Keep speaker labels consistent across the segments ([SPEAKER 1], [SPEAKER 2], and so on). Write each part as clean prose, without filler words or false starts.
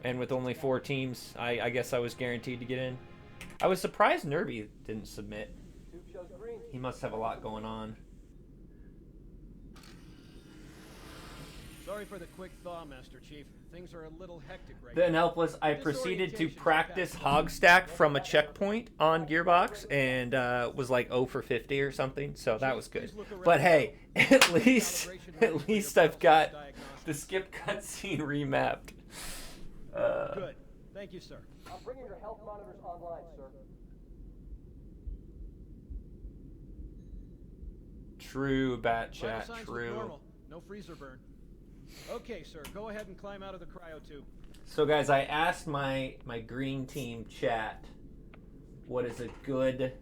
[SPEAKER 1] And with only 4 teams, I guess I was guaranteed to get in. I was surprised Nerby didn't submit. He must have a lot going on.
[SPEAKER 2] Sorry for the quick thaw, Master Chief. Things are a little hectic right
[SPEAKER 1] Then
[SPEAKER 2] now.
[SPEAKER 1] helpless, I proceeded to practice hog stack from a checkpoint on Gearbox and was like 0 for 50 or something, so that was good. But hey, at least I've got the skip cutscene remapped.
[SPEAKER 2] Good. Thank you, sir.
[SPEAKER 3] I'm bringing your health monitors online, sir.
[SPEAKER 1] True, Bat
[SPEAKER 2] Vital
[SPEAKER 1] Chat,
[SPEAKER 2] signs look
[SPEAKER 1] true.
[SPEAKER 2] normal. No freezer burn. Okay, sir. Go ahead and climb out of the cryo tube.
[SPEAKER 1] So guys, I asked my green team chat what is a good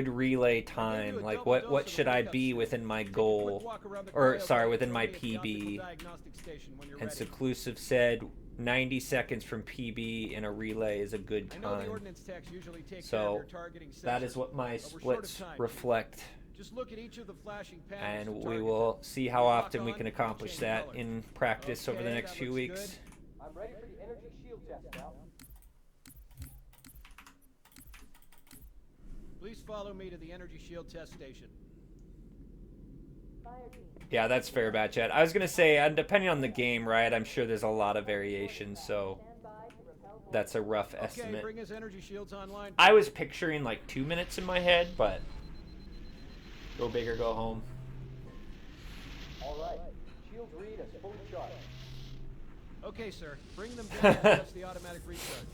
[SPEAKER 1] relay time? Like what should I be within my goal? Or sorry, within my PB. And Seclusive said 90 seconds from PB in a relay is a good time. So that is what my splits reflect.
[SPEAKER 2] Just look at each of the flashing
[SPEAKER 1] and we will see how often we can accomplish that in practice over the next few weeks.
[SPEAKER 3] I'm ready for the energy shield test now.
[SPEAKER 2] Please follow me to the energy shield test station.
[SPEAKER 1] Yeah, that's fair, Bat Chat. I was gonna say, depending on the game, right? I'm sure there's a lot of variations, so that's a rough estimate.
[SPEAKER 2] Bring his energy shields online.
[SPEAKER 1] I was picturing like 2 minutes in my head, but go big or go home.
[SPEAKER 3] All right. Shields read as fully charged.
[SPEAKER 2] Okay, sir. Bring them down and test the automatic recharge.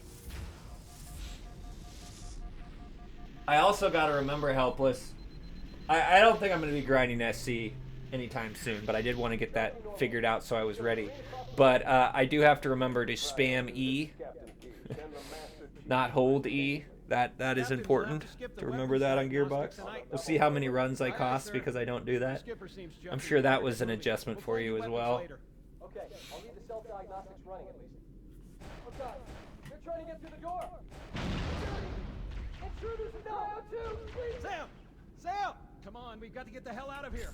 [SPEAKER 1] I also got to remember, Helpless. I don't think I'm going to be grinding SC anytime soon, but I did want to get that figured out so I was ready. But I do have to remember to spam E, not hold E. That is important to remember that on Gearbox. We'll see how many runs I cost because I don't do that. I'm sure that was an adjustment for you as well.
[SPEAKER 3] Okay, I'll need the self-diagnostics running at least. Oh God, they're trying to get through the door! Intruders in the IO2, please!
[SPEAKER 2] Sam! Sam! Come on, we've got to get the hell out of here.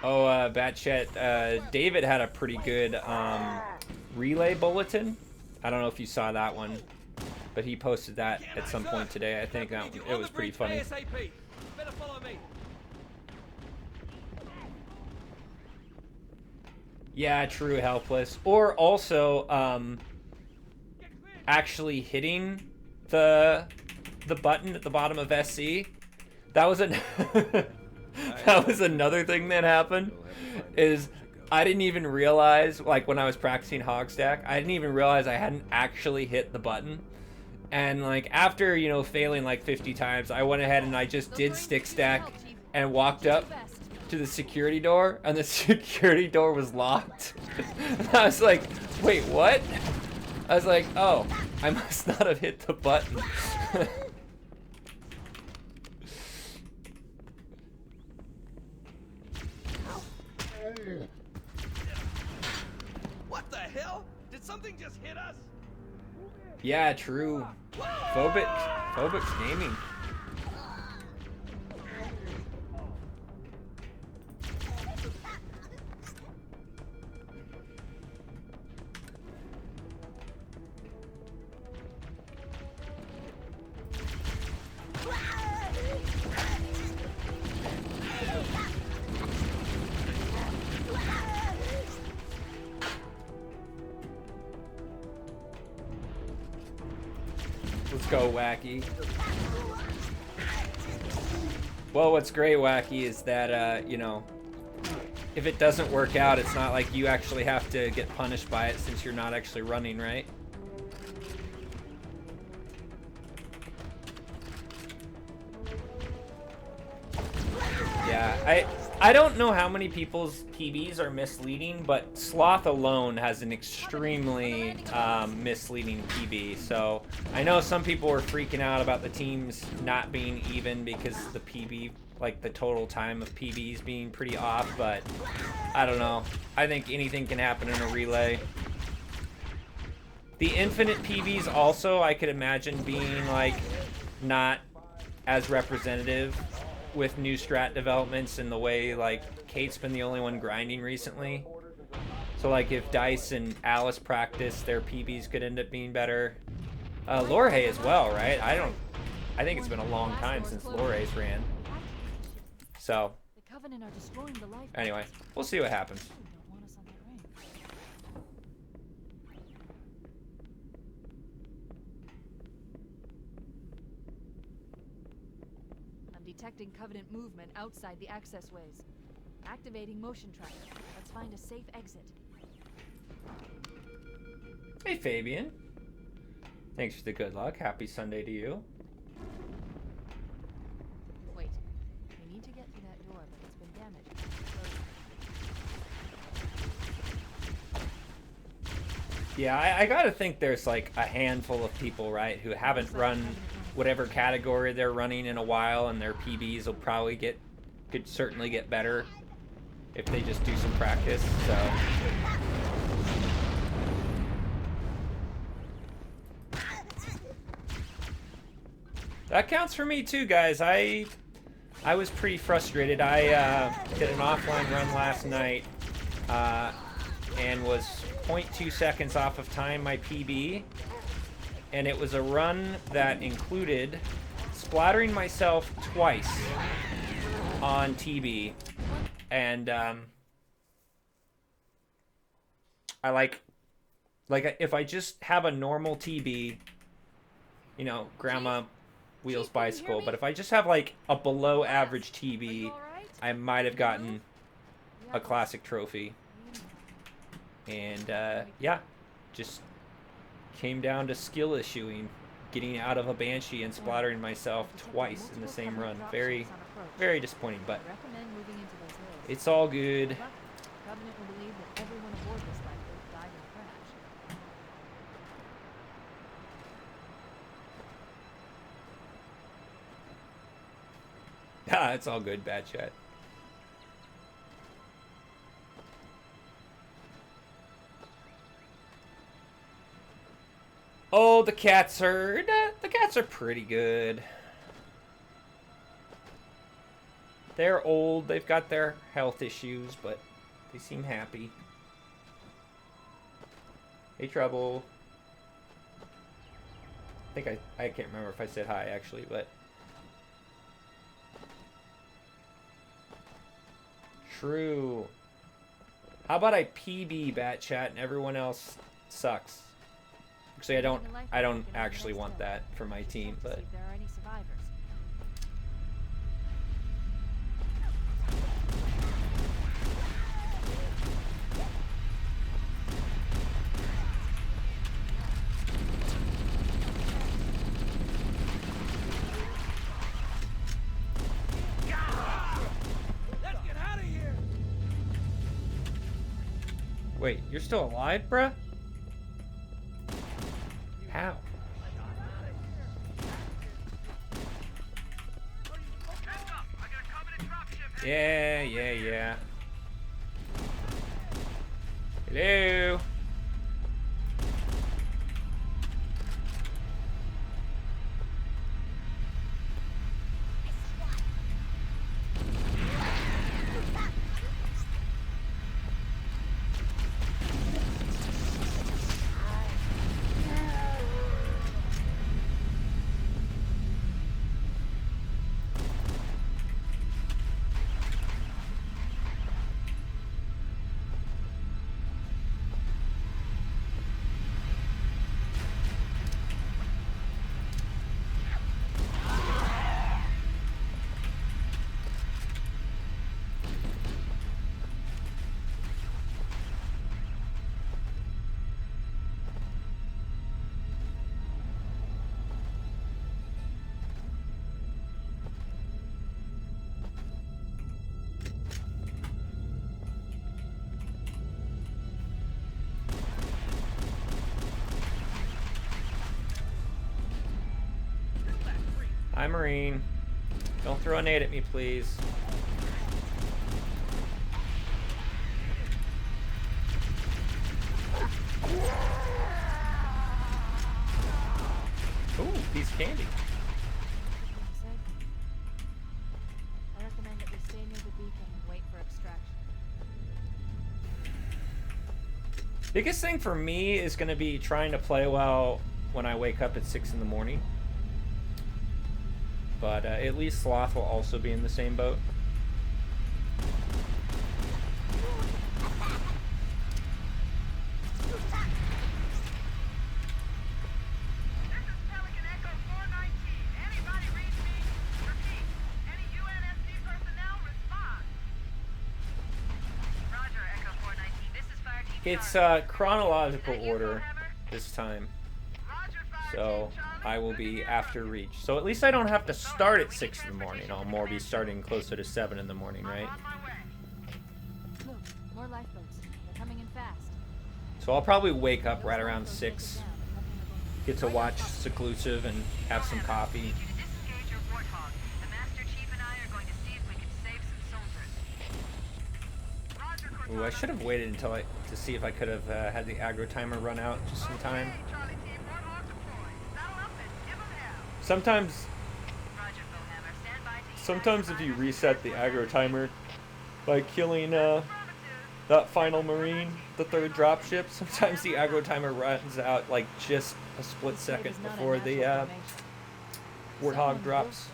[SPEAKER 1] Oh, Batchet, David had a pretty good relay bulletin. I don't know if you saw that one, but he posted that at some point today. I think that it was pretty funny.
[SPEAKER 2] Better follow me.
[SPEAKER 1] Yeah, true, Helpless. Or also, actually hitting the button at the bottom of SC. That was that was another thing that happened. Is I didn't even realize, like when I was practicing Hogstack, I didn't even realize I hadn't actually hit the button. And like after, you know, failing like 50 times, I went ahead and I just did stick stack and walked up to the security door, and the security door was locked. And I was like, wait, what? I was like, oh, I must not have hit the button.
[SPEAKER 4] What the hell? Did something just hit us?
[SPEAKER 1] Yeah, true. Phobix Gaming. Let's go, Wacky. Well, what's great, Wacky, is that, you know, if it doesn't work out, it's not like you actually have to get punished by it since you're not actually running, right? Yeah, I don't know how many people's PBs are misleading, but Sloth alone has an extremely misleading PB. So I know some people were freaking out about the teams not being even because the PB, like the total time of PBs being pretty off, but I don't know. I think anything can happen in a relay. The infinite PBs also, I could imagine being like not as representative with new strat developments in the way like Kate's been the only one grinding recently. So like if Dice and Alice practice, their PBs could end up being better. Lorhay as well, right? I think it's been a long time since Lorhay's ran. So
[SPEAKER 5] The Covenant are destroying the life.
[SPEAKER 1] anyway, we'll see what happens.
[SPEAKER 5] Don't want us on that ring. I'm detecting Covenant movement outside the access ways. Activating motion tracker. Let's find a safe exit.
[SPEAKER 1] Hey Fabian. Thanks for the good luck. Happy Sunday to you.
[SPEAKER 5] Wait. We need to get through that door, but it's been damaged.
[SPEAKER 1] Yeah, I gotta think there's like a handful of people, right, who haven't run whatever category they're running in a while, and their PBs will probably could certainly get better if they just do some practice. So that counts for me too, guys. I was pretty frustrated. I did an offline run last night and was 0.2 seconds off of time my PB, and it was a run that included splattering myself twice on TB, and I like if I just have a normal TB, you know, grandma wheels bicycle, but if I just have like a below average TB, I might have gotten a classic trophy. And yeah, just came down to skill issuing, getting out of a Banshee and splattering myself twice in the same run. Very, very disappointing, but
[SPEAKER 5] Recommend moving into those hills.
[SPEAKER 1] it's all good.
[SPEAKER 5] Luckily, Covenant will believe that everyone aboard this lifeboat died in the crash.
[SPEAKER 1] Ah, it's all good, bad chat. Oh, the cats are pretty good. They're old, they've got their health issues, but they seem happy. Hey, Trouble. I think I can't remember if I said hi actually, but true. How about I PB Bat Chat and everyone else sucks? Actually, I don't actually want that for my team, but
[SPEAKER 5] See if there are any survivors.
[SPEAKER 4] Let's get out of here!
[SPEAKER 1] wait, you're still alive, bruh? How? Yeah. Hello? Hi, Marine. Don't throw a nade at me, please. candy.
[SPEAKER 5] Said, I recommend that we stay near the beacon and wait for extraction.
[SPEAKER 1] Biggest thing for me is going to be trying to play well when I wake up at 6 in the morning. But at least Sloth will also be in the same boat. It's chronological order this time, so I will be after Reach. So at least I don't have to start at 6 in the morning. I'll more be starting closer to 7 in the morning, right?
[SPEAKER 5] Look, more lifeboats. They're coming in fast.
[SPEAKER 1] So I'll probably wake up right around 6, get to watch Seclusive and have some coffee. Ooh, I should have waited until to see if I could have had the aggro timer run out just in time. Sometimes if you reset the aggro timer by killing that final Marine, the 3rd dropship, sometimes the aggro timer runs out like just a split second before the Warthog drops.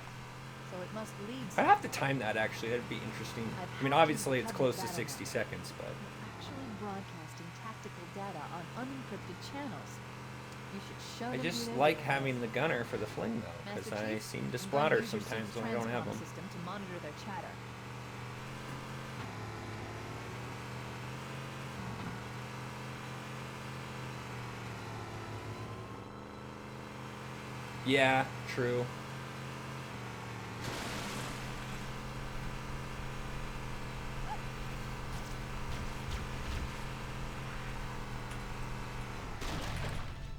[SPEAKER 5] So it must lead
[SPEAKER 1] I have to time that actually, that'd be interesting. I mean, obviously it's close to 60 seconds, but...
[SPEAKER 5] We're actually broadcasting tactical data on unencrypted channels. You should show
[SPEAKER 1] I
[SPEAKER 5] them
[SPEAKER 1] just
[SPEAKER 5] who they
[SPEAKER 1] like
[SPEAKER 5] are.
[SPEAKER 1] having the gunner for the fling though, because
[SPEAKER 5] Master
[SPEAKER 1] I
[SPEAKER 5] Chief,
[SPEAKER 1] seem to
[SPEAKER 5] I'm
[SPEAKER 1] splatter
[SPEAKER 5] going to use your
[SPEAKER 1] sometimes
[SPEAKER 5] suit's
[SPEAKER 1] when I don't have
[SPEAKER 5] transcom
[SPEAKER 1] them.
[SPEAKER 5] system to monitor their chatter.
[SPEAKER 1] Yeah, true.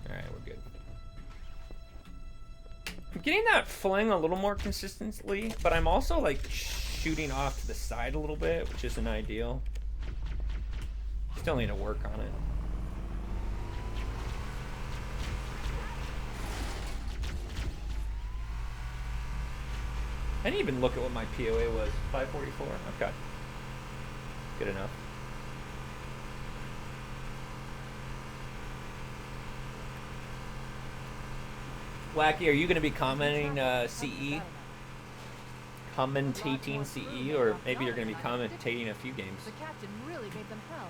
[SPEAKER 1] Alright, we're good. I'm getting that fling a little more consistently, but I'm also like shooting off to the side a little bit, which isn't ideal. Still need to work on it. I didn't even look at what my POA was. 544? Okay. Good enough. Wacky, are you going to be commenting CE? Commentating CE? Or maybe you're going to be commentating a few games.
[SPEAKER 5] The captain really gave them hell.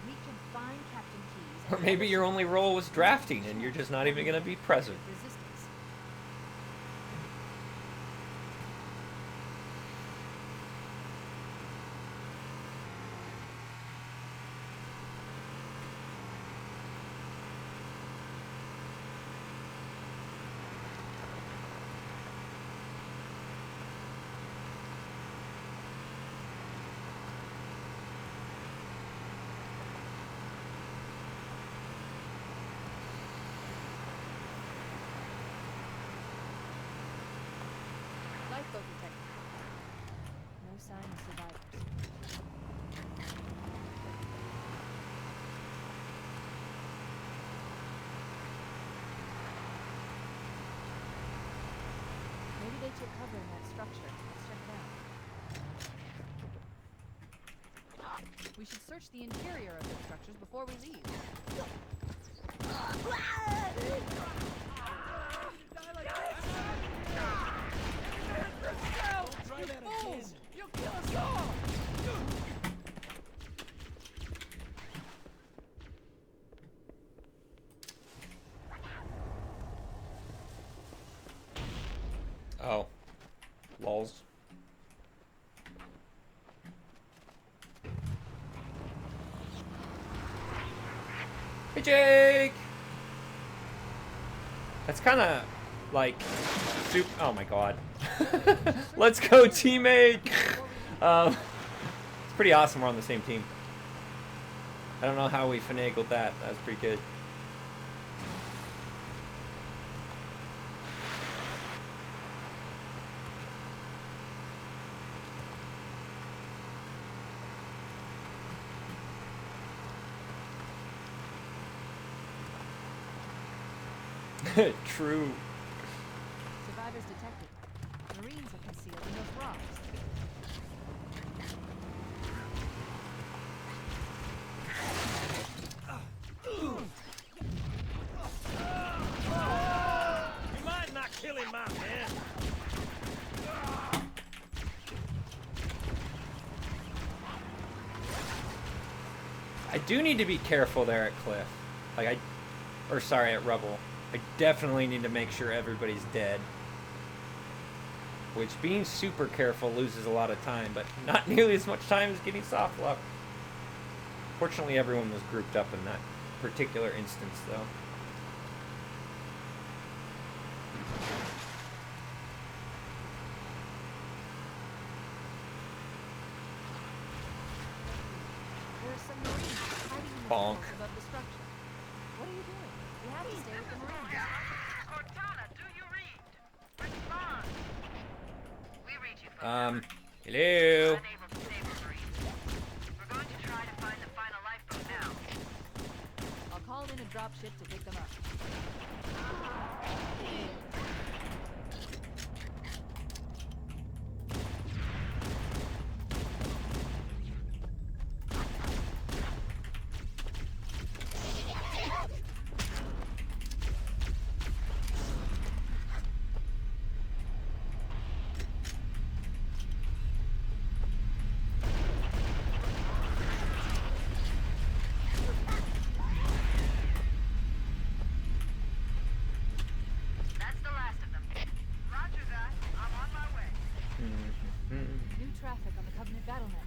[SPEAKER 5] If we can find Captain Keys.
[SPEAKER 1] Or maybe your only role was drafting and you're just not even going to be present.
[SPEAKER 5] Resistance. Lifeboat detected. No sign of survivors. Maybe they took cover in that structure. Let's check it out. We should search the interior of the structures before we leave.
[SPEAKER 4] Try that again. You'll kill us all.
[SPEAKER 1] Oh. Lols. Hey, Jake! That's kind of like soup. Oh my god. Let's go, teammate! It's pretty awesome we're on the same team. I don't know how we finagled that. That was pretty good. True.
[SPEAKER 5] Survivors detected. Marines are concealed in those rocks.
[SPEAKER 2] You mind not killing my man?
[SPEAKER 1] I do need to be careful there at Cliff. Like or sorry, at Rubble. I definitely need to make sure everybody's dead. Which, being super careful loses a lot of time, but not nearly as much time as getting soft lock. Fortunately, everyone was grouped up in that particular instance, though.
[SPEAKER 5] There are some Marines hiding in the
[SPEAKER 1] Bonk.
[SPEAKER 5] tunnels above the structure. What are you doing? We have to stay with the Marines.
[SPEAKER 6] Cortana, do you read? Respond. We read you, folks.
[SPEAKER 1] Hello?
[SPEAKER 6] Unable to save the Marines. We're going to try to find the final lifeboat now.
[SPEAKER 5] I'll call in a dropship to pick them up.
[SPEAKER 6] That's the last of them. Roger that. I'm on my way.
[SPEAKER 5] New traffic on the Covenant battlenet.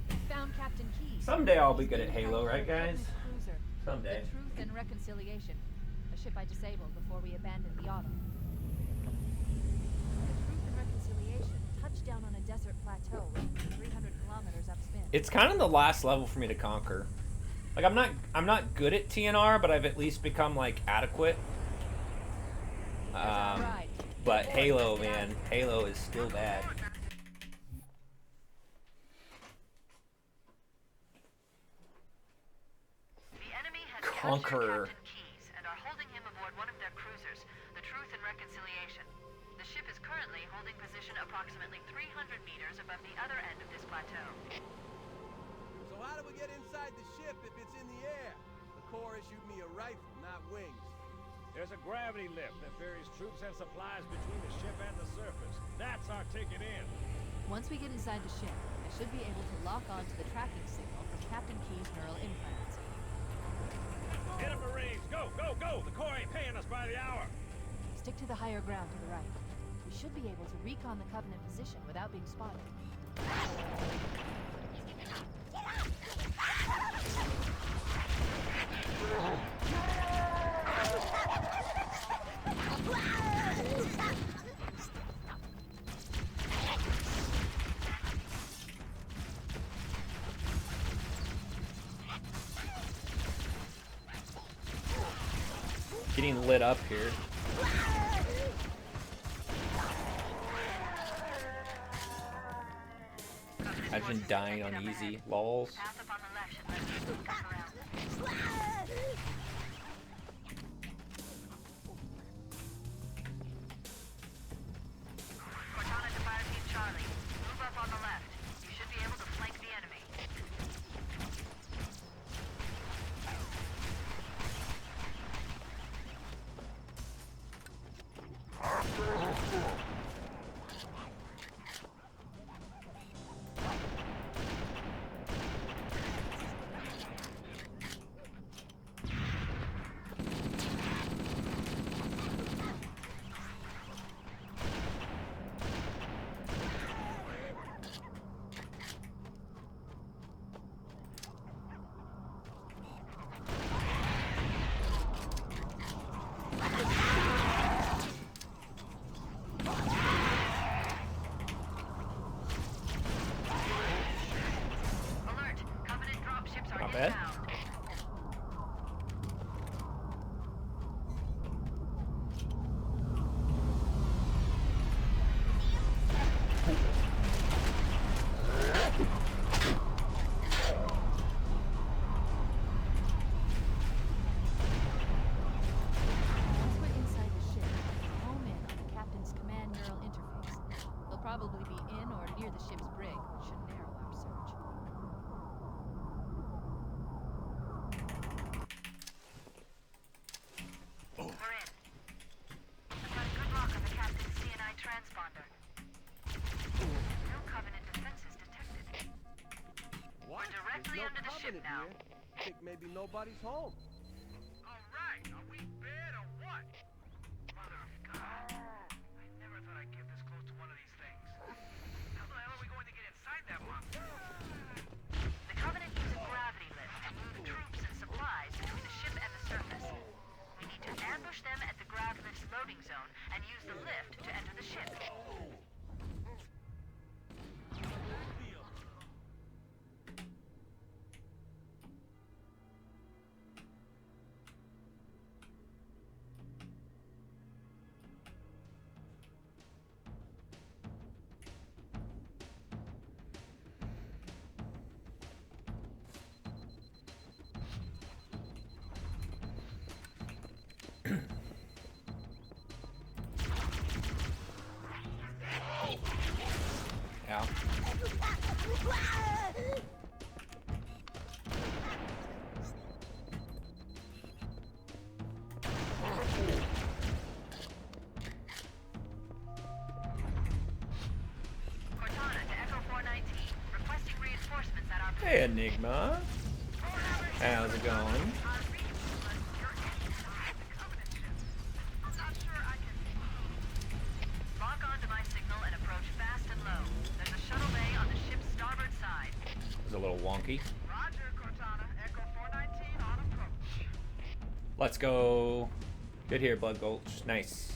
[SPEAKER 5] We found Captain Keyes.
[SPEAKER 1] Someday I'll be
[SPEAKER 5] He's
[SPEAKER 1] good at
[SPEAKER 5] being
[SPEAKER 1] Halo,
[SPEAKER 5] held
[SPEAKER 1] right,
[SPEAKER 5] on a
[SPEAKER 1] guys?
[SPEAKER 5] Covenant cruiser,
[SPEAKER 1] Someday.
[SPEAKER 5] The Truth and Reconciliation, a ship I disabled before we abandoned the Autumn. The Truth and Reconciliation touched down on a desert plateau less than 300 kilometers upspin.
[SPEAKER 1] It's kind of the last level for me to conquer. Like, I'm not good at TNR, but I've at least become, like, adequate.
[SPEAKER 5] Right.
[SPEAKER 1] But Halo, man. Halo is still bad.
[SPEAKER 6] The enemy has
[SPEAKER 1] Conqueror.
[SPEAKER 6] captured Captain Keyes and are holding him aboard one of their cruisers, the Truth and Reconciliation. The ship is currently holding position approximately 300 meters above the other end of this plateau.
[SPEAKER 7] So how do we get inside the ship if it's in the air? The Corps issued me a rifle, not wings.
[SPEAKER 2] There's a gravity lift that ferries troops and supplies between the ship and the surface. That's our ticket in.
[SPEAKER 5] Once we get inside the ship, I should be able to lock on to the tracking signal from Captain Keyes' neural implants.
[SPEAKER 2] Get 'em, Marines! Go, go, go! The Corps ain't paying us by the hour.
[SPEAKER 5] Stick to the higher ground to the right. We should be able to recon the Covenant position without being spotted.
[SPEAKER 1] Getting lit up here. Imagine dying on easy. Lols.
[SPEAKER 6] Path up on the left should let you come around. Cortana to Fire Team Charlie. Move up on the left. You should be able to flank the enemy.
[SPEAKER 5] probably be in or near the ship's brig, which should narrow our search.
[SPEAKER 6] We're in. I've got a good lock on the captain's CNI transponder. No Covenant defenses detected.
[SPEAKER 7] What?
[SPEAKER 6] We're directly
[SPEAKER 7] There's no
[SPEAKER 6] under the ship
[SPEAKER 7] Covenant
[SPEAKER 6] now.
[SPEAKER 7] here. Think maybe nobody's home.
[SPEAKER 2] Alright, are we bad or what? Mother of God. I never thought I'd get this close to one of these things. How the hell are we going to get inside that monster?
[SPEAKER 6] The Covenant use a gravity lift to move troops and supplies between the ship and the surface. We need to ambush them at the grav lift's loading zone and use the lift to enter the ship.
[SPEAKER 1] Ow.
[SPEAKER 6] Cortana to Echo 419, requesting reinforcements at our
[SPEAKER 1] Hey, Enigma. How's it going?
[SPEAKER 6] I'm not sure I can. Lock onto my signal and approach fast and low. There's a shuttle bay on the ship's starboard side.
[SPEAKER 1] It was a little wonky.
[SPEAKER 2] Roger, Cortana. Echo 419 on approach.
[SPEAKER 1] Let's go. Good here, Blood Gulch. Nice.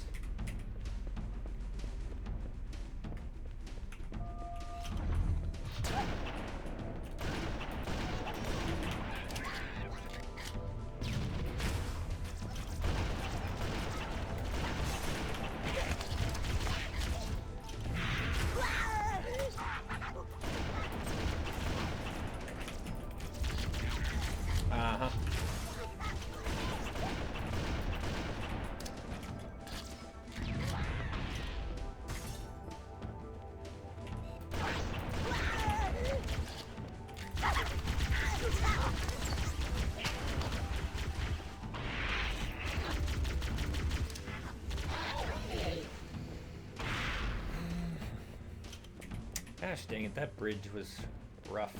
[SPEAKER 1] Uh-huh. Gosh dang it, that bridge was rough.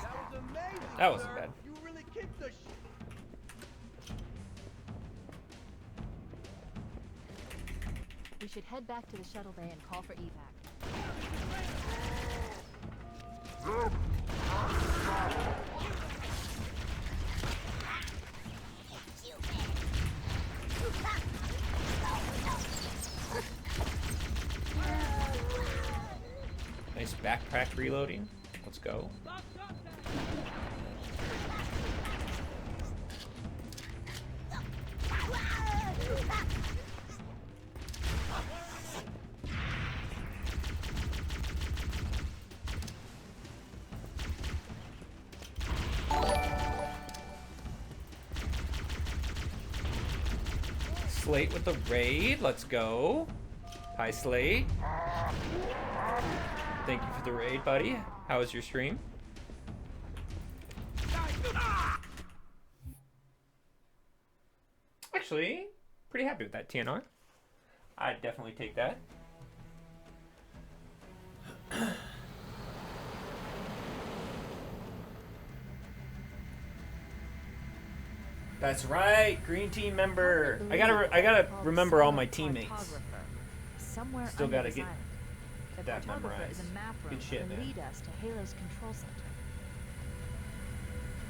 [SPEAKER 7] That was amazing.
[SPEAKER 1] That wasn't
[SPEAKER 7] sir.
[SPEAKER 1] bad.
[SPEAKER 7] You really kicked the shit.
[SPEAKER 5] We should head back to the shuttle bay and call for evac.
[SPEAKER 1] Nice backpack reloading. Let's go. Slate with the raid. Let's go. Hi, Slate. Thank you for the raid, buddy. How was your stream? Actually, pretty happy with that TNR. I'd definitely take that. That's right, green team member. I gotta remember all my teammates.
[SPEAKER 5] Somewhere
[SPEAKER 1] Still
[SPEAKER 5] under
[SPEAKER 1] gotta
[SPEAKER 5] this
[SPEAKER 1] get
[SPEAKER 5] island. The
[SPEAKER 1] that
[SPEAKER 5] cartographer
[SPEAKER 1] memorized.
[SPEAKER 5] is a map room
[SPEAKER 1] Good shit,
[SPEAKER 5] that will
[SPEAKER 1] man.
[SPEAKER 5] lead us to Halo's control center.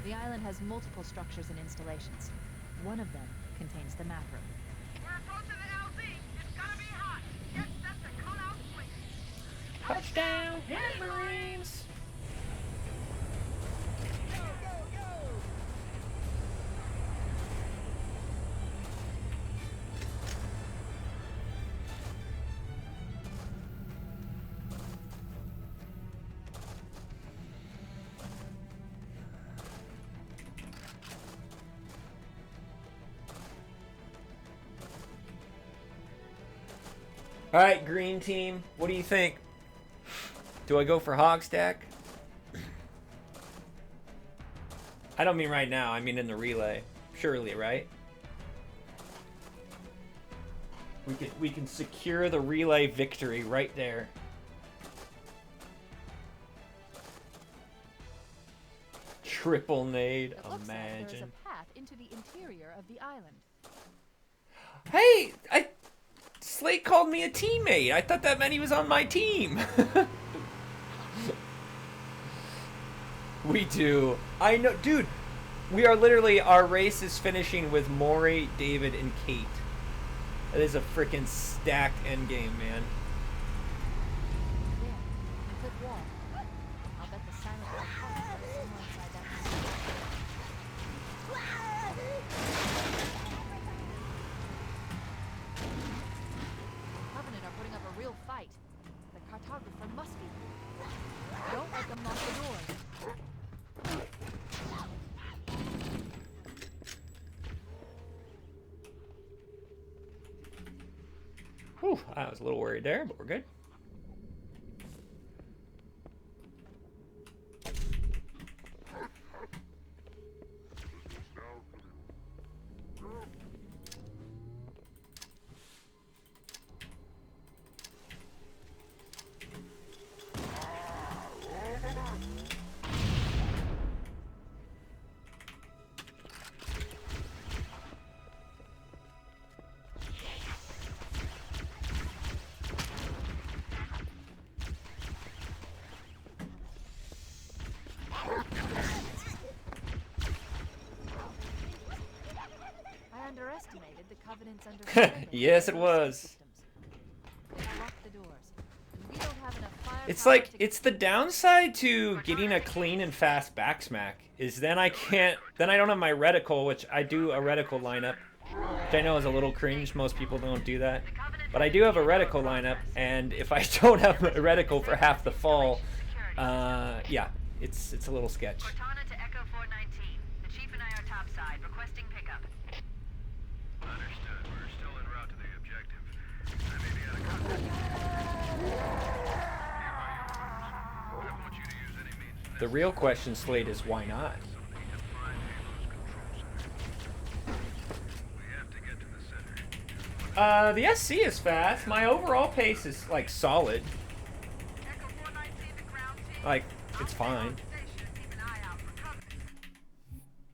[SPEAKER 5] The island has multiple structures and installations. One of them contains the map room.
[SPEAKER 6] We're approaching the LZ. It's gonna be hot. Get set to cut out swing.
[SPEAKER 1] Touchdown, Hand Marines! All right, green team, what do you think? Do I go for Hogstack? I don't mean right now, I mean in the relay. Surely, right? We can secure the relay victory right there. Triple nade,
[SPEAKER 5] It looks like there is
[SPEAKER 1] imagine.
[SPEAKER 5] a path into the interior of the island.
[SPEAKER 1] Hey, Slate called me a teammate. I thought that meant he was on my team. We do. I know, dude. We are literally, our race is finishing with Maury, David, and Kate. That is a freaking stacked endgame, man.
[SPEAKER 5] There, the cliff wall. I'll bet the silent Covenant is somewhere inside that facility. Covenant are putting up a real fight. The cartographer must be here. Don't let them lock the doors.
[SPEAKER 1] Whew, I was a little worried there, but we're good.
[SPEAKER 5] I underestimated the Covenant's understanding.
[SPEAKER 1] Yes, it
[SPEAKER 5] of
[SPEAKER 1] was.
[SPEAKER 5] systems. They locked the doors. And we don't have enough firepower
[SPEAKER 1] It's like,
[SPEAKER 5] to
[SPEAKER 1] it's the downside to getting a clean and fast backsmack is then I don't have my reticle, which I do a reticle lineup, which I know is a little cringe. Most people don't do that. But I do have a reticle lineup, and if I don't have a reticle for half the fall, yeah, it's a little sketch.
[SPEAKER 6] Cortana to Echo 419. The chief and I are topside, requesting pickup.
[SPEAKER 2] Understood. We're still en route to the objective. I may be out of contact. I want you to use any means
[SPEAKER 1] The real question, Slate, is why not?
[SPEAKER 2] necessary to find Halo's control center. We have to get to the center.
[SPEAKER 1] The SC is fast. My overall pace is, like, solid.
[SPEAKER 6] Echo 419 to ground team.
[SPEAKER 1] Like, it's fine.
[SPEAKER 6] Station, keep an eye out for Covenant.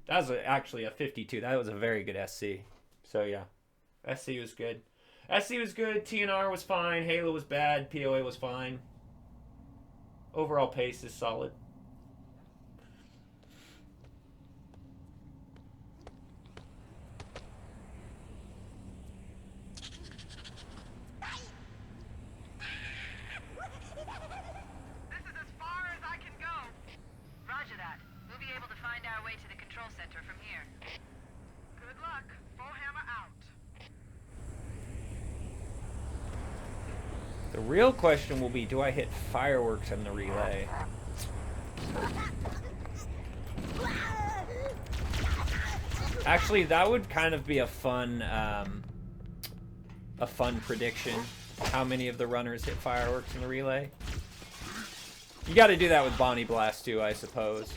[SPEAKER 1] That was actually a 52. That was a very good SC. So, yeah. SC was good. SC was good. TNR was fine. Halo was bad. POA was fine. Overall pace is solid.
[SPEAKER 6] This is as far as I can go. Roger that. We'll be able to find our way to the control center from here.
[SPEAKER 2] Good luck. Bowhammer out.
[SPEAKER 1] The real question will be, do I hit fireworks in the relay? Actually, that would kind of be a fun prediction. How many of the runners hit fireworks in the relay? You got to do that with Bonnie Blast too, I suppose.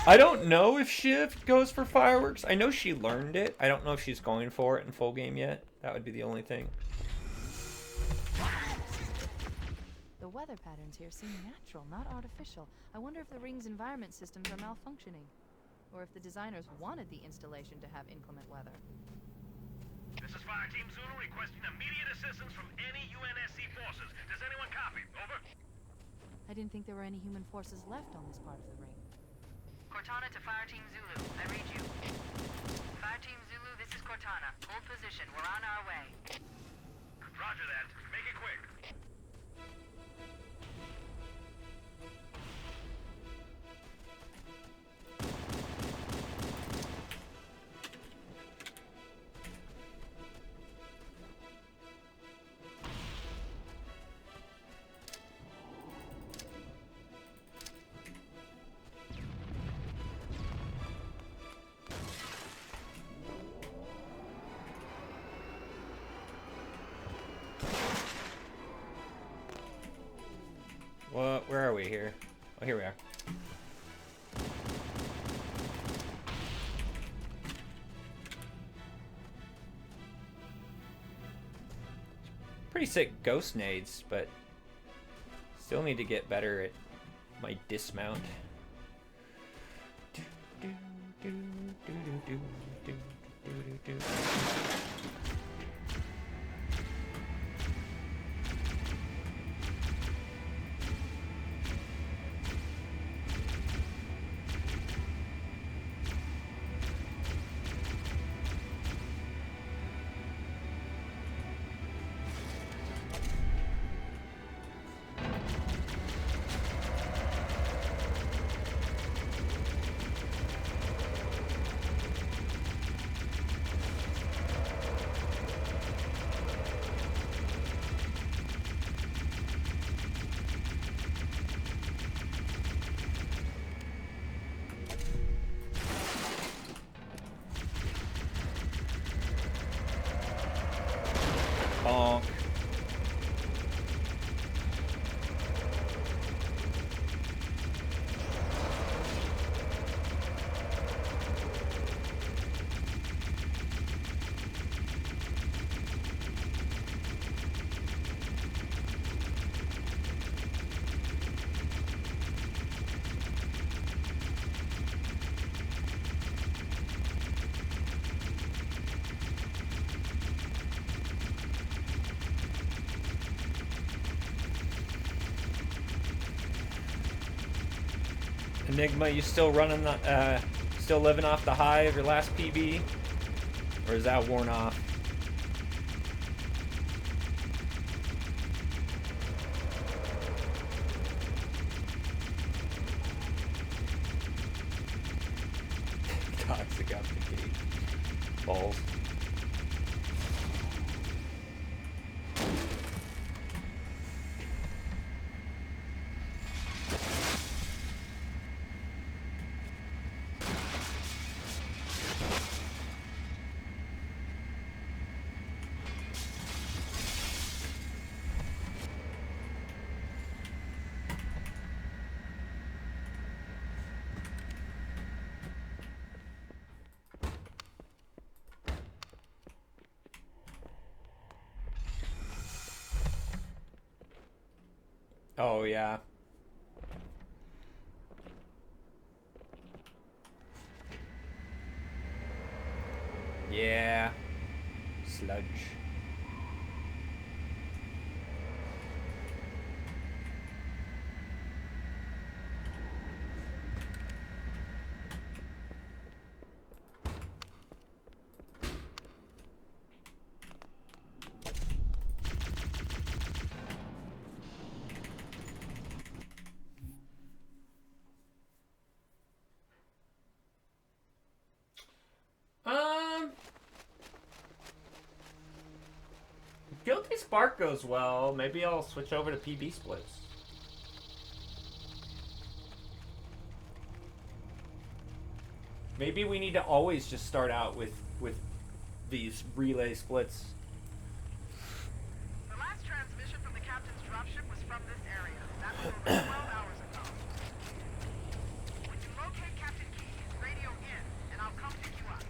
[SPEAKER 1] I don't know if Shiv goes for fireworks. I know she learned it. I don't know if she's going for it in full game yet. That would be the only thing.
[SPEAKER 5] The weather patterns here seem natural, not artificial. I wonder if the ring's environment systems are malfunctioning. Or if the designers wanted the installation to have inclement weather.
[SPEAKER 2] This is Fire Team Zulu requesting immediate assistance from any UNSC forces. Does anyone copy? Over.
[SPEAKER 5] I didn't think there were any human forces left on this part of the ring.
[SPEAKER 6] Cortana to Fire Team Zulu. I read you. Fire Team Zulu, this is Cortana. Hold position. We're on our way.
[SPEAKER 2] Roger that. Make it quick.
[SPEAKER 1] we here? Oh, here we are. Pretty sick ghost nades, but still need to get better at my dismount. Bonk. Enigma, you still running the, still living off the high of your last PB? Or is that worn off? Toxic out the gate. Balls. Oh, yeah. Yeah. Sludge. Guilty Spark goes well. Maybe I'll switch over to PB splits. Maybe we need to always just start out with these relay splits.
[SPEAKER 6] The last transmission from the captain's dropship was from this area. That was over 12 hours ago. When you locate Captain Keyes, radio in, and I'll come pick you up.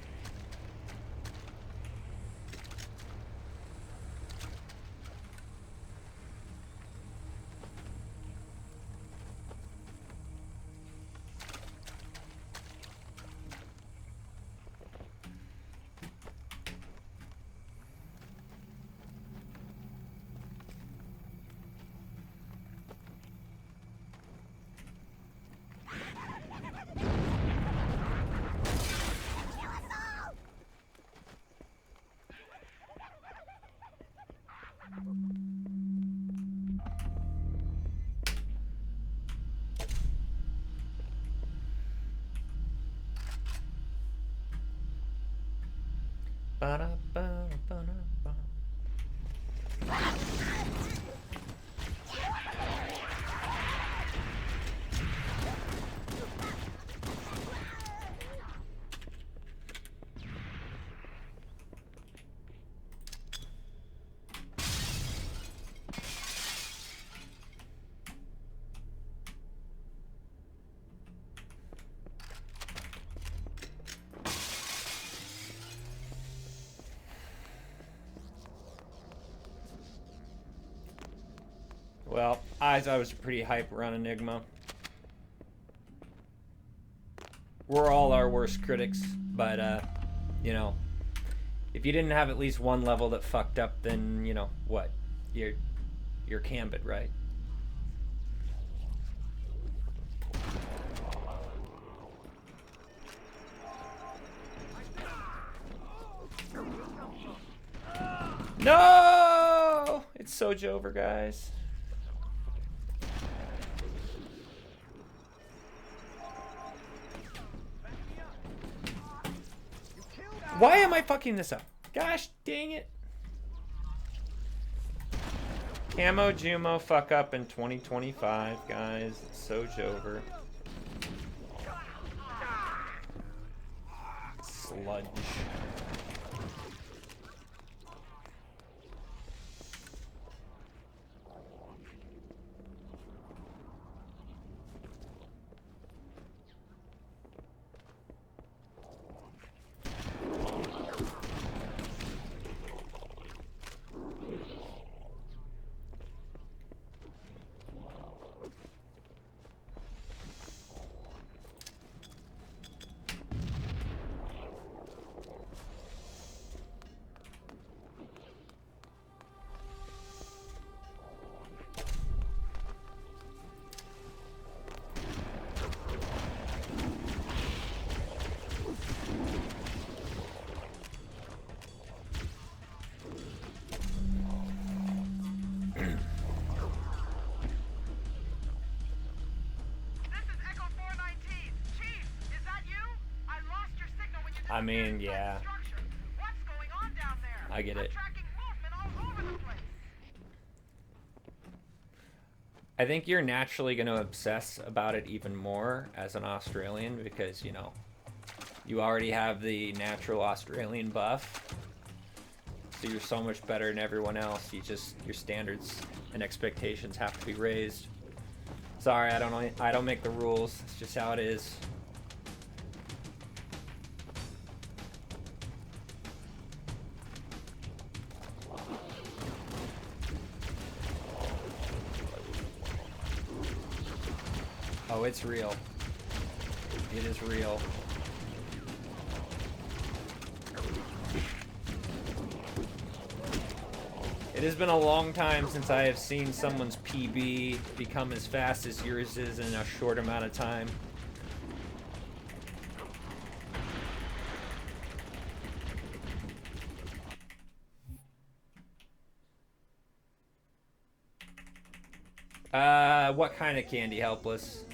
[SPEAKER 1] Ba-da-ba-ba-da-ba. Well, I was pretty hype around Enigma. We're all our worst critics, but, you know, if you didn't have at least one level that fucked up, then, you know, what? You're Cambit, right? No! It's Soja over, guys. Why am I fucking this up? Gosh dang it. Camo Jumo fuck up in 2025, guys. It's Soja over. Sludge. I mean, yeah. I get it. I think you're naturally going to obsess about it even more as an Australian because, you know, you already have the natural Australian buff. So you're so much better than everyone else. Your standards and expectations have to be raised. Sorry, I don't make the rules. It's just how it is. Oh, it's real. It is real. It has been a long time since I have seen someone's PB become as fast as yours is in a short amount of time. What kind of candy, Helpless?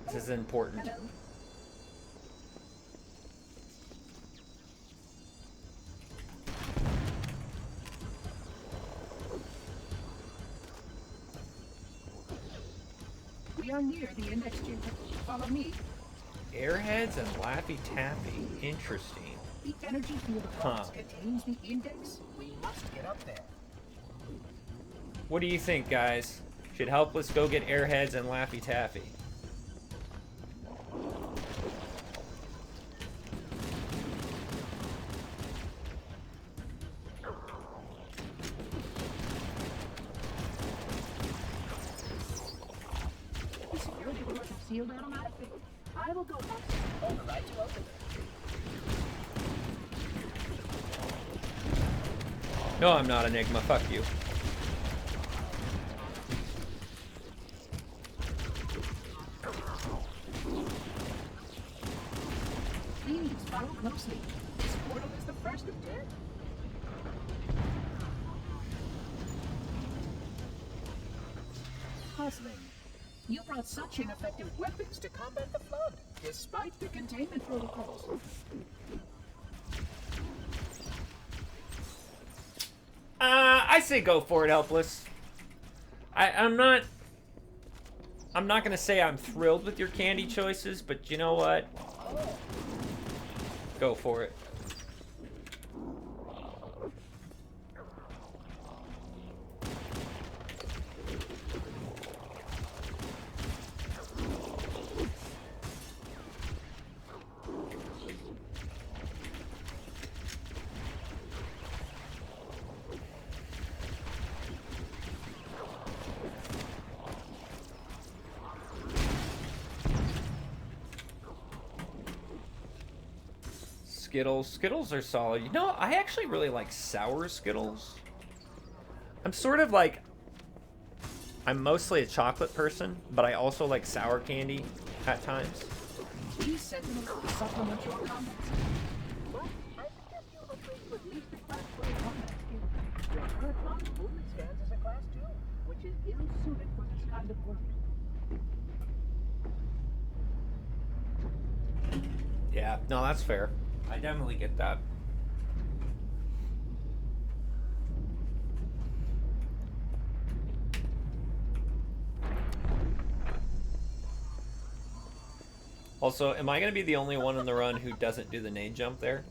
[SPEAKER 1] This is important.
[SPEAKER 4] We are near the index chamber. Follow me.
[SPEAKER 1] Airheads and Laffy Taffy. Interesting.
[SPEAKER 4] The energy field of Mars contains the index. We must get up there.
[SPEAKER 1] What do you think, guys? Should Helpless go get Airheads and Laffy Taffy?
[SPEAKER 4] The security doors are sealed automatically. I will go back and override to open them.
[SPEAKER 1] No, I'm not Enigma. Fuck you.
[SPEAKER 4] Please follow closely. This portal is the first of 10. Puzzling. You brought such ineffective weapons to combat the flood, despite the containment protocols.
[SPEAKER 1] I say go for it, Helpless. I'm not gonna say I'm thrilled with your candy choices, but you know what? Go for it. Skittles. Skittles are solid. You know, I actually really like sour Skittles. I'm sort of like... I'm mostly a chocolate person, but I also like sour candy at times.
[SPEAKER 4] These sentinels will supplement your combat skills. But I suggest you upgrade to at least a Class 4 combat skill. Your current model movement stands as a Class 2, which is ill-suited for this kind of work.
[SPEAKER 1] Yeah, no, that's fair. I definitely get that. Also, am I going to be the only one in the run who doesn't do the nade jump there?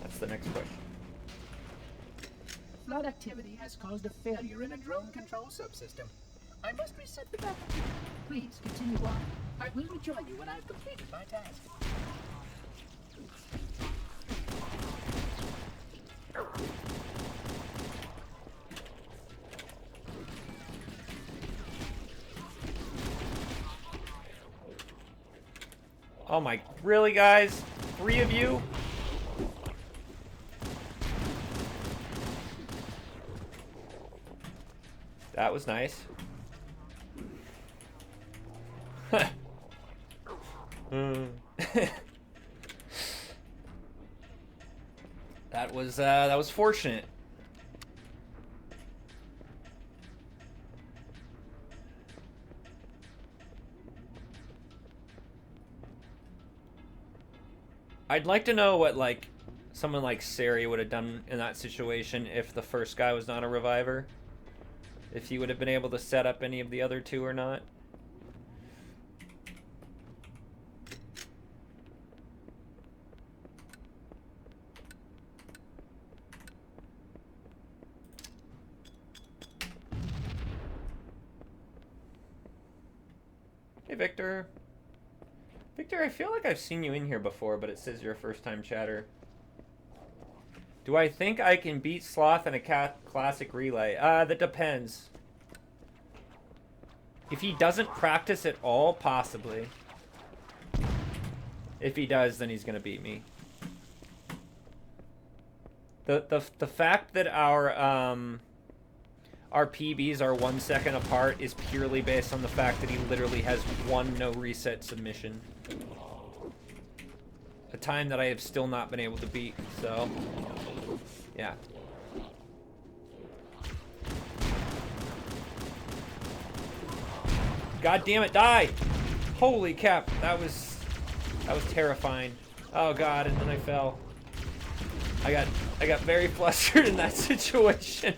[SPEAKER 1] That's the next question.
[SPEAKER 4] Flood activity has caused a failure in a drone control subsystem. I must reset the backup. Please continue on. I will rejoin you when I've completed my task.
[SPEAKER 1] Oh my, really guys? 3 of you? That was nice. That was fortunate. I'd like to know what, like, someone like Sari would have done in that situation if the first guy was not a reviver. If he would have been able to set up any of the other 2 or not. Hey, Victor. Victor, I feel like I've seen you in here before, but it says you're a first-time chatter. Do I think I can beat Sloth in a classic relay? That depends. If he doesn't practice at all, possibly. If he does, then he's gonna beat me. The fact that our PBs are 1 second apart is purely based on the fact that he literally has 1 no reset submission. A time that I have still not been able to beat, so yeah. God damn it, die! Holy cap, that was terrifying. Oh god, and then I fell. I got very flustered in that situation.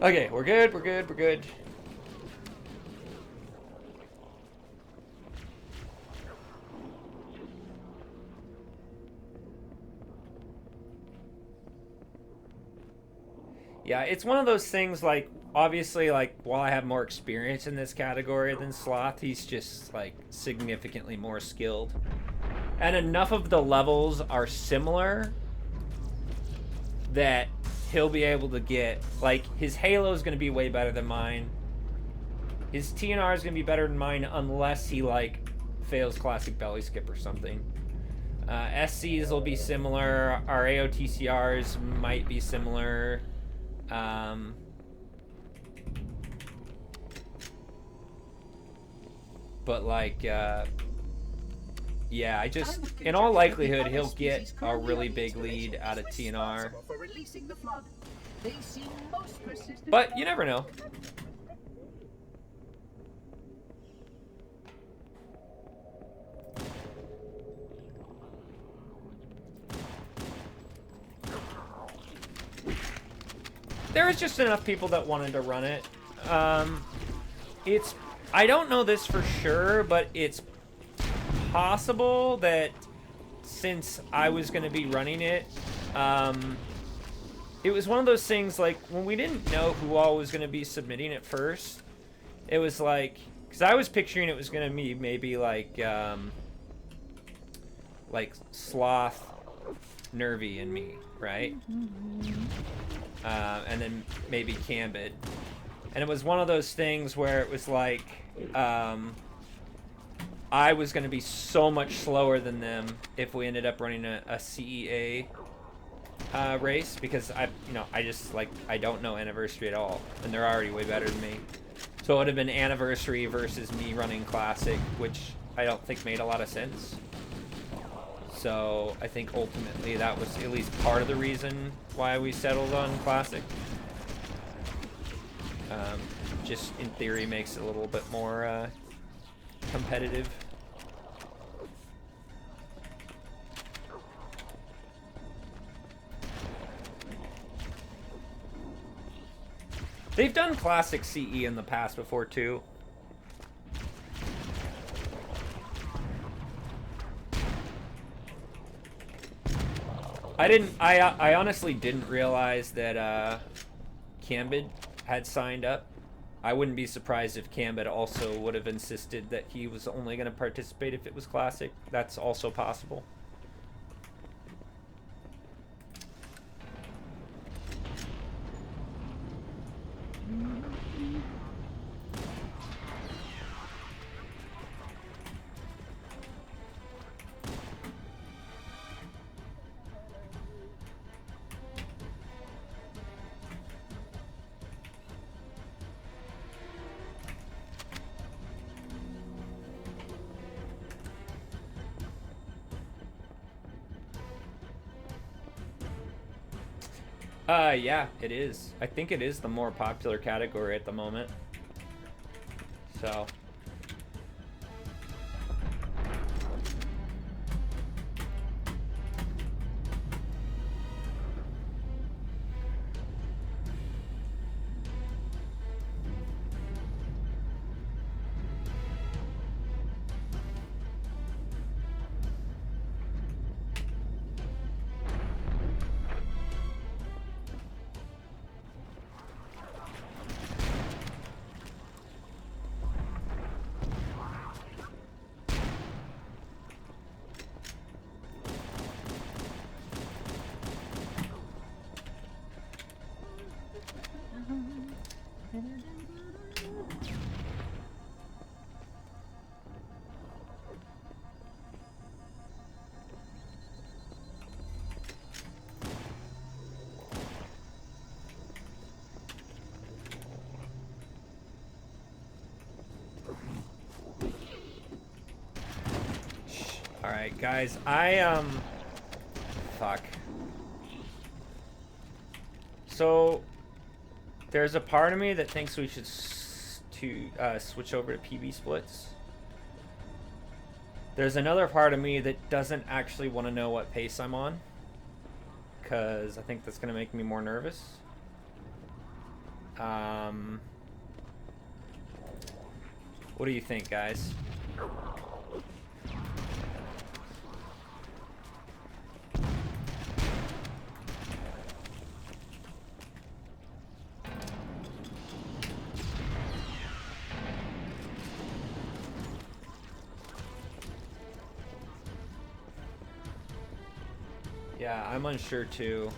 [SPEAKER 1] Okay, we're good, we're good, we're good. Yeah, it's one of those things, like, obviously, like, while I have more experience in this category than Sloth, he's just, like, significantly more skilled. And enough of the levels are similar that he'll be able to get, like, his Halo is going to be way better than mine. His TNR is going to be better than mine unless he, like, fails Classic Belly Skip or something. SCs will be similar. Our AOTCRs might be similar. But like, yeah, I just, in all likelihood, he'll get a really big lead out of TNR. But you never know. There was just enough people that wanted to run it. I don't know this for sure, but it's possible that since I was going to be running it, it was one of those things, like, when we didn't know who all was going to be submitting it first, it was like, because I was picturing it was going to be maybe like Sloth, Nervy, and me, right? And then maybe Cambid. And it was one of those things where it was like, I was going to be so much slower than them if we ended up running a CEA race, because I don't know Anniversary at all, and they're already way better than me. So it would have been Anniversary versus me running Classic, which I don't think made a lot of sense. So I think ultimately that was at least part of the reason why we settled on Classic. Just in theory makes it a little bit more competitive. They've done Classic CE in the past before too. I honestly didn't realize that Cambid had signed up. I wouldn't be surprised if Cambid also would have insisted that he was only going to participate if it was Classic. That's also possible. Yeah, it is. I think it is the more popular category at the moment. So. Alright, guys, fuck. So, there's a part of me that thinks we should switch over to PB splits. There's another part of me that doesn't actually want to know what pace I'm on, because I think that's going to make me more nervous. What do you think, guys? Yeah, I'm unsure too,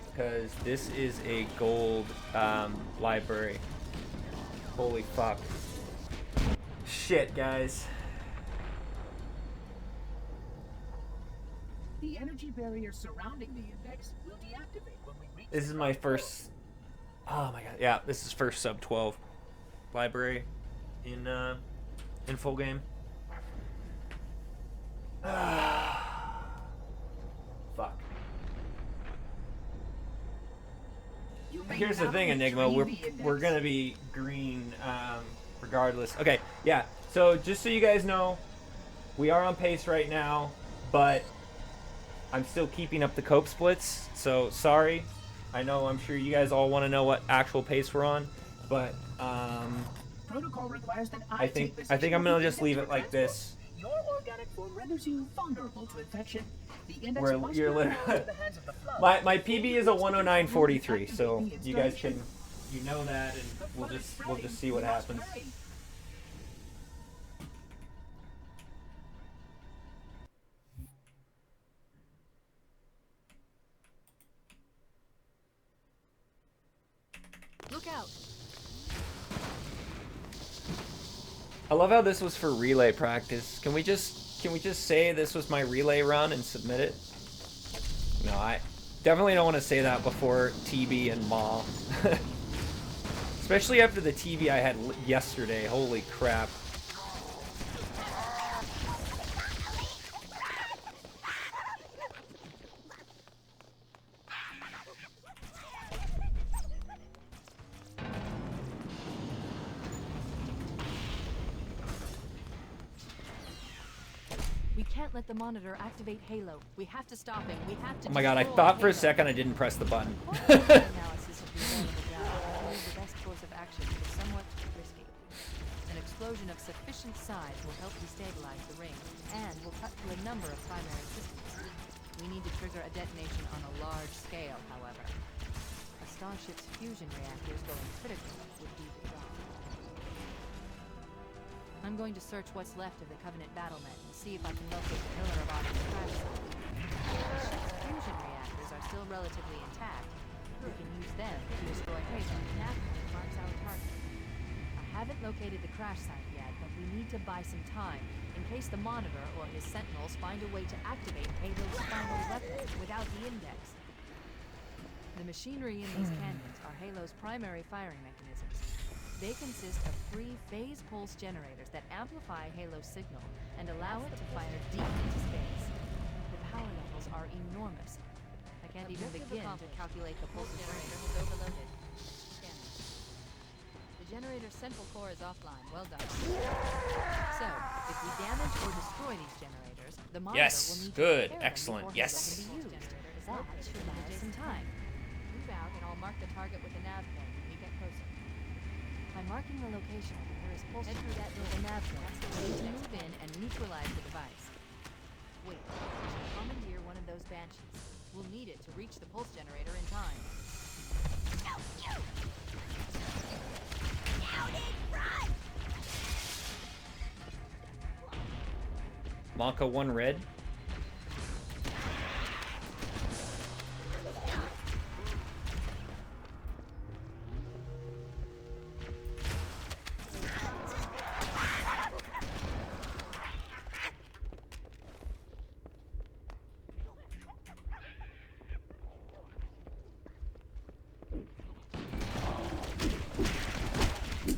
[SPEAKER 1] because this is a gold library. Holy fuck. Shit, guys.
[SPEAKER 4] The energy barrier surrounding the index will deactivate when we reach.
[SPEAKER 1] This is my first. Oh my god. Yeah, this is first sub 12 library in full game. Fuck. Here's the thing, Enigma. We're gonna be green regardless. Okay, yeah. So just so you guys know, we are on pace right now, but I'm still keeping up the cope splits. So sorry. I know. I'm sure you guys all want to know what actual pace we're on, but
[SPEAKER 4] Protocol requires that
[SPEAKER 1] I think I'm gonna just leave it like this.
[SPEAKER 4] Your organic form renders you vulnerable to infection. The index
[SPEAKER 1] Where
[SPEAKER 4] must
[SPEAKER 1] you're
[SPEAKER 4] not
[SPEAKER 1] literally
[SPEAKER 4] fall into the hands of the flood.
[SPEAKER 1] my PB is a 109.43, so you guys can know that, and we'll just see what happens.
[SPEAKER 5] Look out!
[SPEAKER 1] I love how this was for relay practice. Can we just say this was my relay run and submit it? No, I definitely don't want to say that before TB and Ma. Especially after the TV I had yesterday. Holy crap.
[SPEAKER 5] We can't let the monitor activate Halo. We have to stop him. We have to.
[SPEAKER 1] Oh my god, I
[SPEAKER 5] destroy
[SPEAKER 1] thought for a
[SPEAKER 5] Halo.
[SPEAKER 1] second I didn't press the button.
[SPEAKER 5] Analysis of the role of the ground. I believe the best course of action is somewhat risky. An explosion of sufficient size will help destabilize the ring, and will cut through a number of primary systems. We need to trigger a detonation on a large scale, however. A starship's fusion reactors going critical would be the job. I'm going to search what's left of the Covenant battlement and see if I can locate the Pillar of Autumn's crash site. The ship's fusion reactors are still relatively intact. We can use them to destroy Halo. Navman marks our target. I haven't located the crash site yet, but we need to buy some time in case the Monitor or his Sentinels find a way to activate Halo's final weapon without the Index. The machinery in these canyons are Halo's primary firing mechanisms. They consist of 3 phase pulse generators that amplify Halo's signal and allow it to fire deep into space. The power levels are enormous. I can't even begin to calculate the pulse generator was overloaded. Scanning. The generator's central core is offline. Well done. So, if we damage or destroy these generators, the monitor
[SPEAKER 1] Yes,
[SPEAKER 5] will need
[SPEAKER 1] good,
[SPEAKER 5] to repair them
[SPEAKER 1] excellent,
[SPEAKER 5] before
[SPEAKER 1] yes.
[SPEAKER 5] Halo can be used. That should buy us some time. Move out and I'll mark the target with a nav pin when we get closer. By marking the location of the nearest pulse head through that door nav pin, we need to move in and neutralize the device. Wait, we should commandeer one of those Banshees. We'll need it to reach the pulse generator in time.
[SPEAKER 1] Monka 1 red.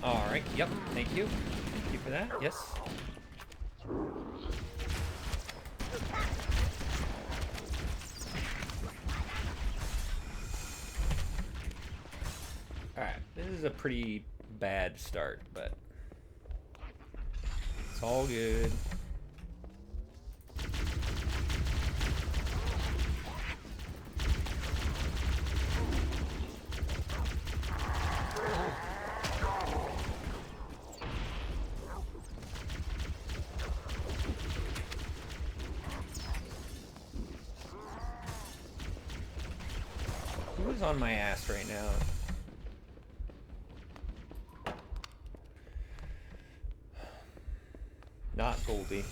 [SPEAKER 1] Alright, yep, thank you. Thank you for that, yes. Alright, this is a pretty bad start, but it's all good. Who's on my ass right now? Not Goldie.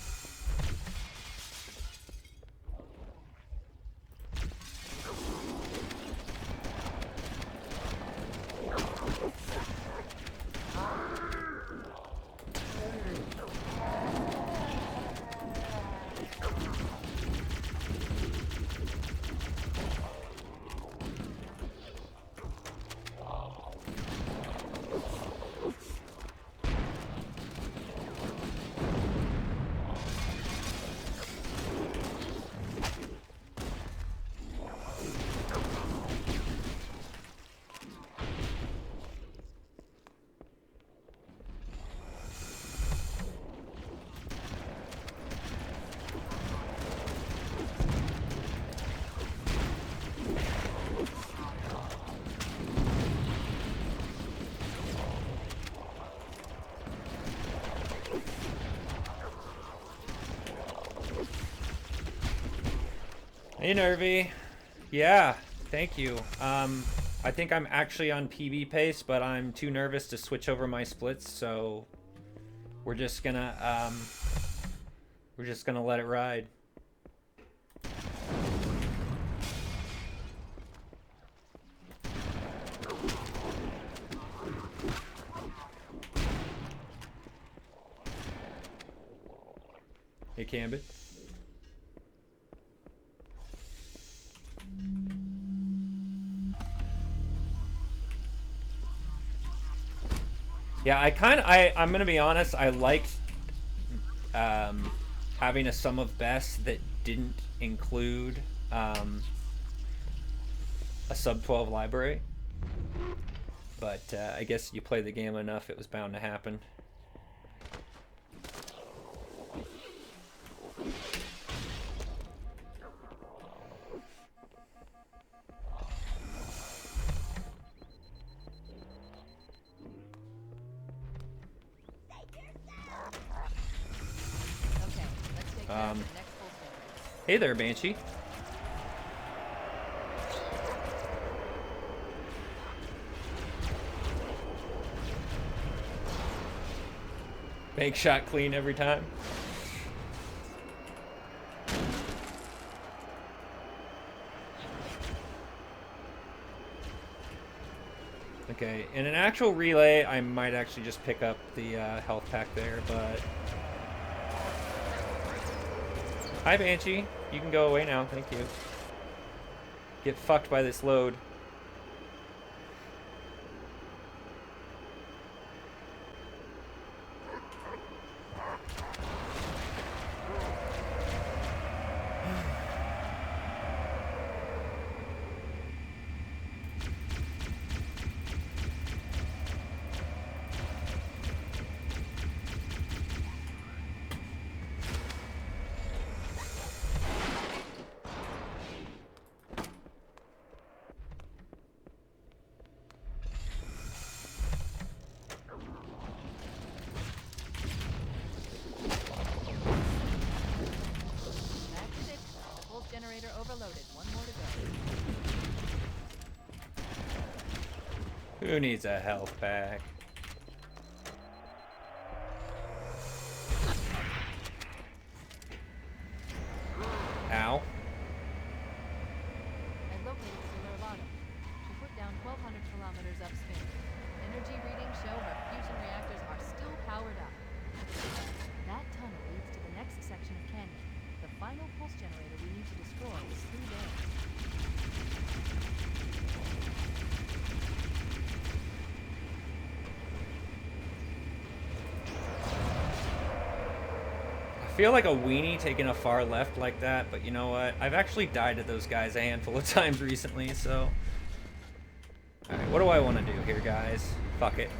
[SPEAKER 1] Hey Nervy. Yeah, thank you. I think I'm actually on PB pace, but I'm too nervous to switch over my splits, so we're just gonna let it ride. Hey, Cambit. Yeah, I'm gonna be honest, I liked having a sum of best that didn't include a sub 12 library. But I guess you play the game enough, it was bound to happen.
[SPEAKER 5] Okay, let's take care of the next pulse generator.
[SPEAKER 1] Hey there, Banshee. Bank shot clean every time. Okay, in an actual relay, I might actually just pick up the health pack there, but... Hi, Banshee. You can go away now, thank you. Get fucked by this load.
[SPEAKER 5] That's it. The pulse generator overloaded. One more to go.
[SPEAKER 1] Who needs a health pack? Ow.
[SPEAKER 5] I located Solar Bottom. She put down 1,200 kilometers upspin. Energy readings show her fusion reactors are still powered up. That tunnel leads to the next section of canyon. The final pulse generator we need to destroy is through there.
[SPEAKER 1] I feel like a weenie taking a far left like that, but you know what? I've actually died to those guys a handful of times recently, so... Alright, what do I want to do here, guys? Fuck it.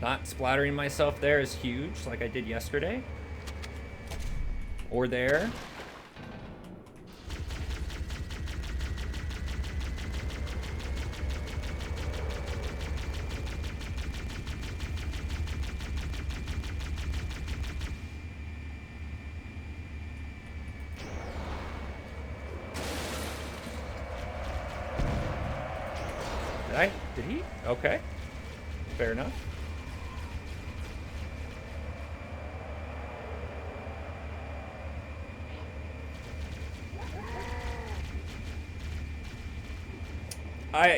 [SPEAKER 1] Not splattering myself there is huge, like I did yesterday. Or there. Did he? Okay. Fair enough.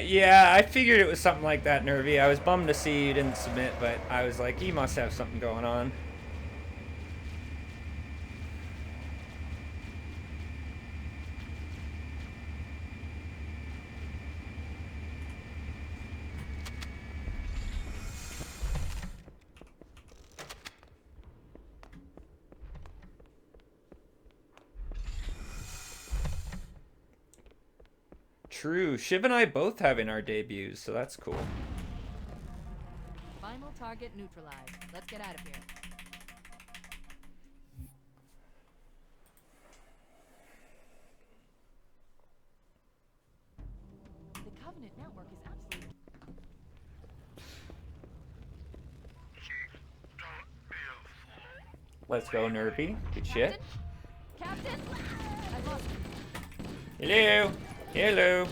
[SPEAKER 1] Yeah, I figured it was something like that, Nervy. I was bummed to see you didn't submit, but I was like, he must have something going on. True. Shiv and I both having our debuts, so that's cool.
[SPEAKER 5] Final target neutralized. Let's get out of here. The Covenant network is absolutely...
[SPEAKER 1] Let's go, Nervy. Good shit.
[SPEAKER 5] Captain? I lost him.
[SPEAKER 1] Hello. Hello.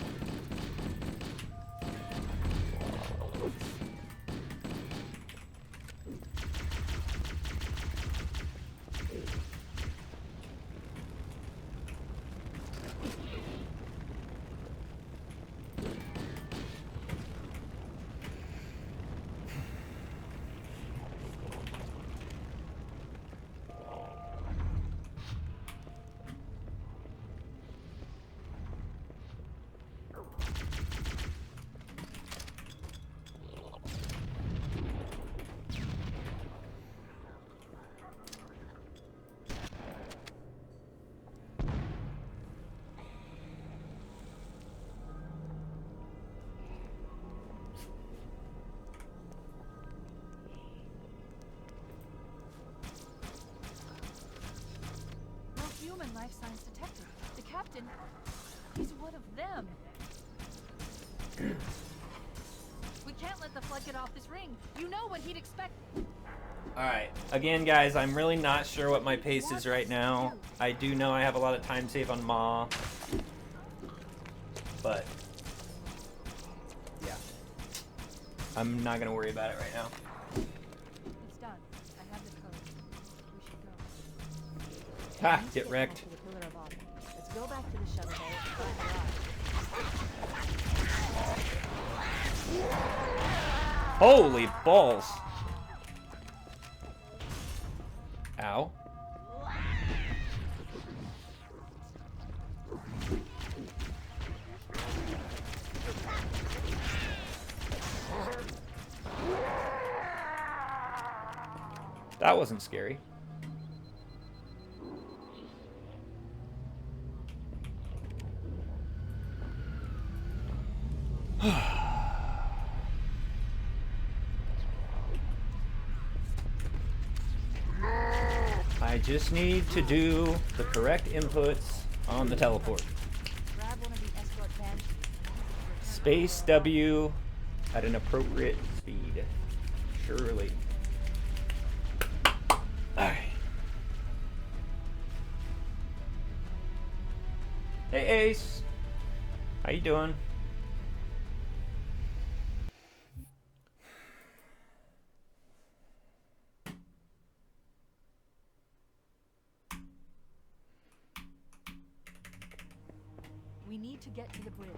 [SPEAKER 5] No human life signs detected. The captain, he's one of them. We can't let the flood get off this ring. You know what he'd expect.
[SPEAKER 1] Alright, again guys, I'm really not sure what my pace is right now. I do know I have a lot of time save on Ma. But, yeah. I'm not gonna worry about it right now.
[SPEAKER 5] It's done. I have the code. We should go.
[SPEAKER 1] Ha!
[SPEAKER 5] We need to
[SPEAKER 1] Get wrecked.
[SPEAKER 5] back to the Pillar of Autumn. Let's go back to the shuttle bay and find the rod.
[SPEAKER 1] Holy balls! Ow. That wasn't scary. I just need to do the correct inputs on the teleport.
[SPEAKER 5] Grab one of the escort banshees and return
[SPEAKER 1] Space W at an appropriate speed. Surely. Alright. Hey Ace. How you doing?
[SPEAKER 5] We need to get to the bridge.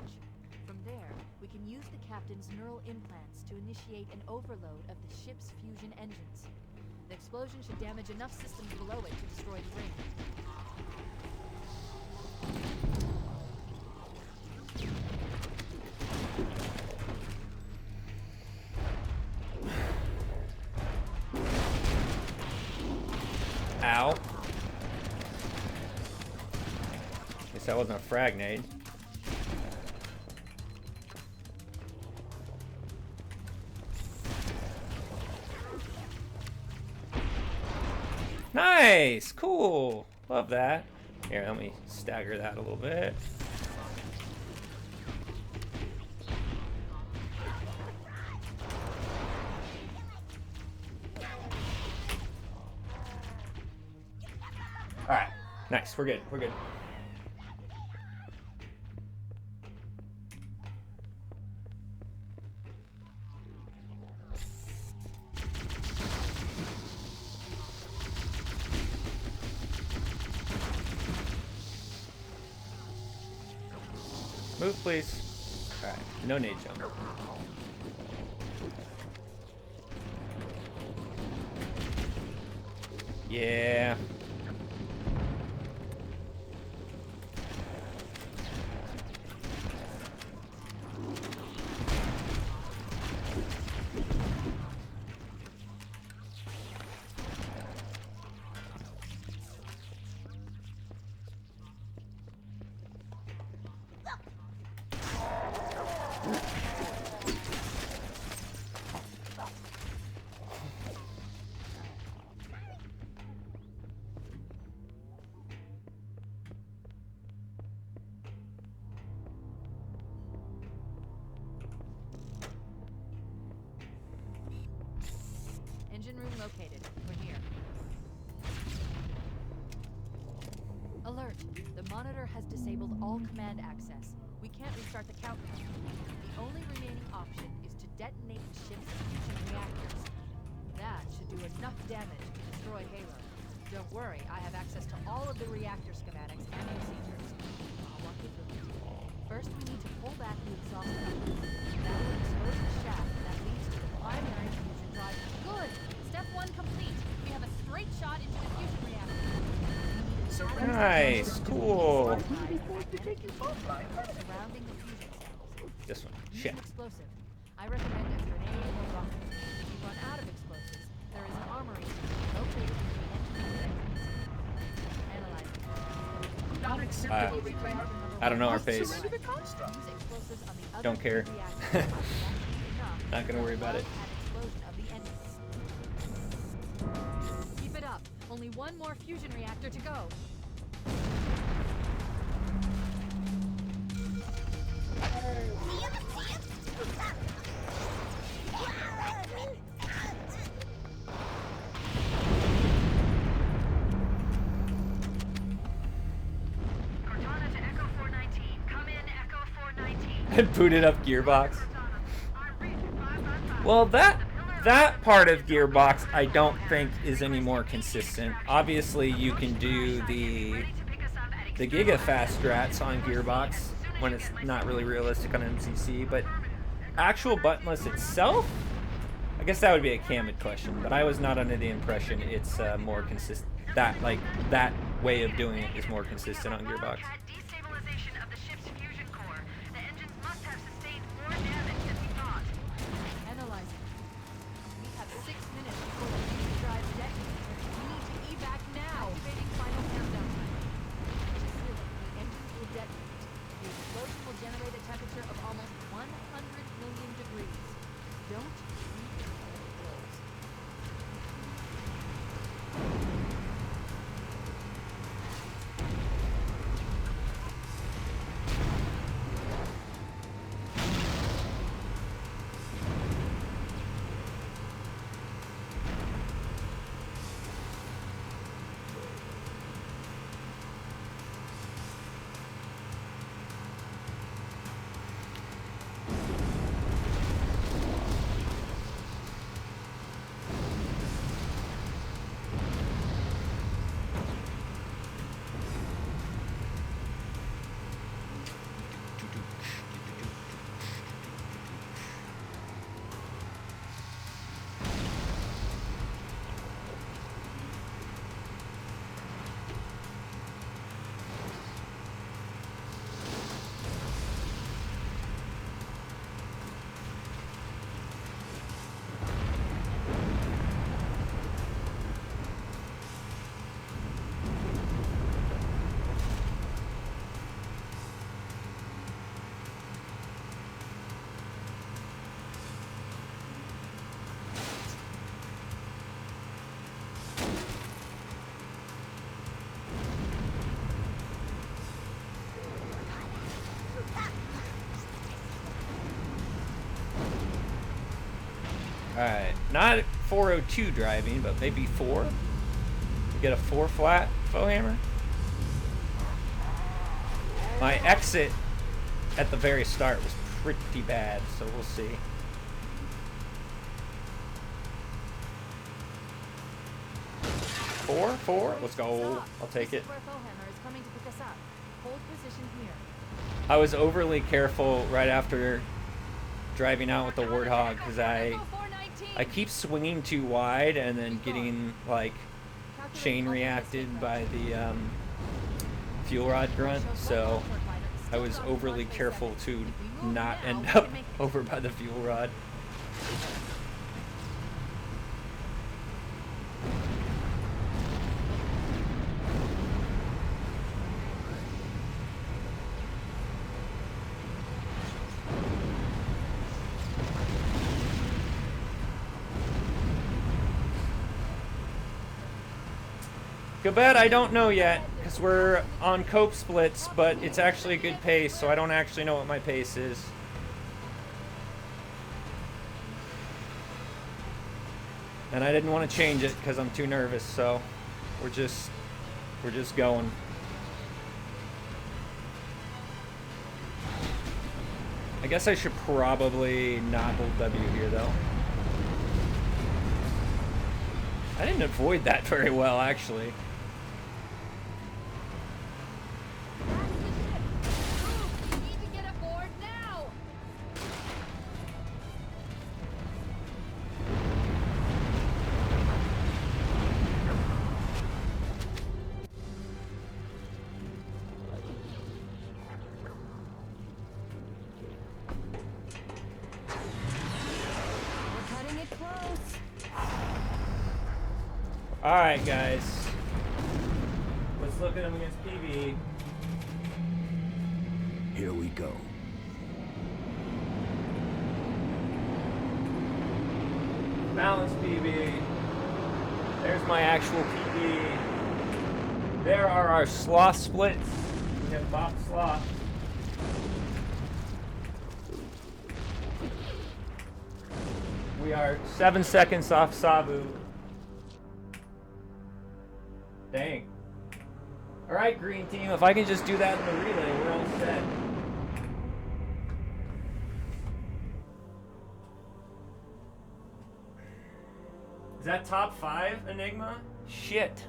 [SPEAKER 5] From there, we can use the captain's neural implants to initiate an overload of the ship's fusion engines. The explosion should damage enough systems below it to destroy the ring.
[SPEAKER 1] Ow. Guess that wasn't a frag nade. Nice! Cool! Love that. Here, let me stagger that a little bit. Alright. Nice. We're good. We're good. Move, please. Alright. No nade jump. Yeah.
[SPEAKER 5] Engine room located. We're here. Alert! The monitor has disabled all command access. We can't restart the countdown. The only remaining option is to detonate the ship's fusion reactors. That should do enough damage to destroy Halo. Don't worry, I have access to all of the reactor schematics and procedures. I'll walk you through it. First, we need to pull back the exhaust cover. That will expose the shaft that leads to the primary fusion drive. Good! Step 1 complete. We have a straight shot into the fusion reactor.
[SPEAKER 1] Nice, cool.
[SPEAKER 5] Surrounding the fusion cells.
[SPEAKER 1] This one.
[SPEAKER 5] Use
[SPEAKER 1] Shit.
[SPEAKER 5] an explosive. I recommend a grenade or rocket. If you run out of explosives, there is an armory located in the engine bay. Analyze.
[SPEAKER 4] Not acceptable repair.
[SPEAKER 1] I don't know our pace.
[SPEAKER 5] Use explosives on the other
[SPEAKER 1] Don't care.
[SPEAKER 5] fusion reactors. That should be enough
[SPEAKER 1] Not gonna worry about it.
[SPEAKER 5] at explosion of the engines. Keep it up. Only one more fusion reactor to go.
[SPEAKER 6] Cortana to Echo 419. Come in, Echo 419.
[SPEAKER 1] And booted up Gearbox.
[SPEAKER 6] Cortana, I'm reaching 555.
[SPEAKER 1] Well, that part of Gearbox I don't think is any more consistent. Obviously, you can do the Giga Fast strats on Gearbox when it's not really realistic on MCC, but actual buttonless itself, I guess that would be a Kamid question, but I was not under the impression it's more consistent. That way of doing it is more consistent on Gearbox.
[SPEAKER 6] Had destabilization of the ship's fusion core. The engines must have sustained more damage than we thought.
[SPEAKER 5] Analyzing. We have 6 minutes before the fusion drive detonates. We need to evac now. Activating final countdown timer. Just the engines will detonate. The explosion will generate a temperature of almost 100 million degrees. Don't breathe until it blows.
[SPEAKER 1] Alright, not 402 driving, but maybe 4? Get a 4 flat Foehammer? My exit at the very start was pretty bad, so we'll see. Four? Let's go. I'll take it.
[SPEAKER 5] This is where Foehammer is coming to pick us up. Hold position here.
[SPEAKER 1] I was overly careful right after driving out with the Warthog because
[SPEAKER 5] Echo 419.
[SPEAKER 1] I keep swinging too wide and then getting like
[SPEAKER 5] Calculate
[SPEAKER 1] chain
[SPEAKER 5] ultimate
[SPEAKER 1] reacted
[SPEAKER 5] distance.
[SPEAKER 1] by the fuel rod grunt,
[SPEAKER 5] Shows
[SPEAKER 1] so
[SPEAKER 5] low torque line at
[SPEAKER 1] I was
[SPEAKER 5] still
[SPEAKER 1] overly
[SPEAKER 5] 1.7.
[SPEAKER 1] careful to
[SPEAKER 5] If we move
[SPEAKER 1] not
[SPEAKER 5] now,
[SPEAKER 1] end
[SPEAKER 5] we
[SPEAKER 1] up
[SPEAKER 5] can make it.
[SPEAKER 1] over by the fuel rod. Gabet, I don't know yet, because we're on cope splits, but it's actually a good pace, so I don't actually know what my pace is. And I didn't want to change it because I'm too nervous, so we're just going. I guess I should probably not hold W here, though. I didn't avoid that very well, actually.
[SPEAKER 5] You need to get aboard now! We're cutting it close.
[SPEAKER 1] Alright, guys. Let's look at him against PB.
[SPEAKER 8] Here we go.
[SPEAKER 1] Balance PB. There's my actual PB. There are our sloth splits. We have Bob Sloth. We are 7 seconds off Sabu. Dang. Alright, green team, if I can just do that in the relay, we're all set. Is that top 5, Enigma? Shit.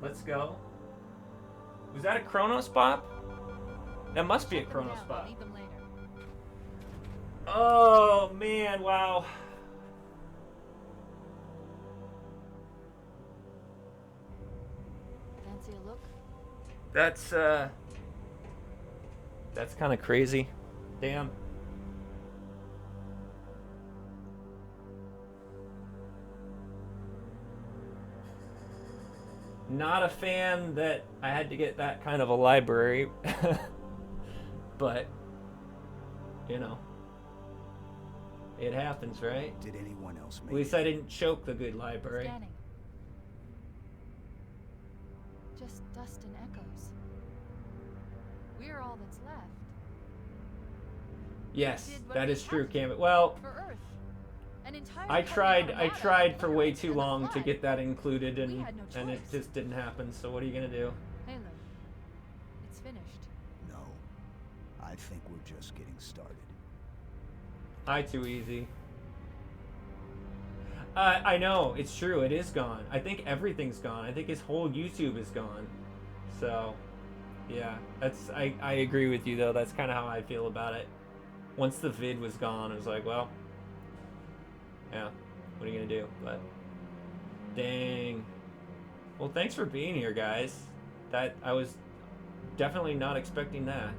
[SPEAKER 1] Let's go. Was that a Chronos Pop? That must be a Chronos
[SPEAKER 5] I'll
[SPEAKER 1] Pop.
[SPEAKER 5] need them later.
[SPEAKER 1] Oh, man, wow.
[SPEAKER 5] Fancy a look?
[SPEAKER 1] That's kind of crazy. Damn. Not a fan that I had to get that kind of a library. But, you know, it happens, right?
[SPEAKER 8] Did anyone else
[SPEAKER 1] At
[SPEAKER 8] make
[SPEAKER 1] least
[SPEAKER 8] it?
[SPEAKER 1] I didn't choke the good library.
[SPEAKER 5] Scanning. Just dust and echoes. We're all that's left.
[SPEAKER 1] Yes,
[SPEAKER 5] Did what
[SPEAKER 1] that
[SPEAKER 5] we
[SPEAKER 1] is true,
[SPEAKER 5] have to
[SPEAKER 1] Cam. Well,
[SPEAKER 5] For Earth. An entire
[SPEAKER 1] I tried
[SPEAKER 5] armada
[SPEAKER 1] for way too
[SPEAKER 5] and the
[SPEAKER 1] long to
[SPEAKER 5] flood.
[SPEAKER 1] get that included,
[SPEAKER 5] We
[SPEAKER 1] and
[SPEAKER 5] had no
[SPEAKER 1] and it
[SPEAKER 5] choice.
[SPEAKER 1] just didn't happen. So what are you gonna do?
[SPEAKER 5] Halo. It's finished.
[SPEAKER 8] No. I think we're just getting started.
[SPEAKER 1] Hi, too easy. I know it's true. It is gone. I think everything's gone. I think his whole YouTube is gone. So, yeah, that's I agree with you though. That's kind of how I feel about it. Once the vid was gone, it was like, well, yeah, what are you gonna do? But dang. Well, thanks for being here, guys. That I was definitely not expecting that.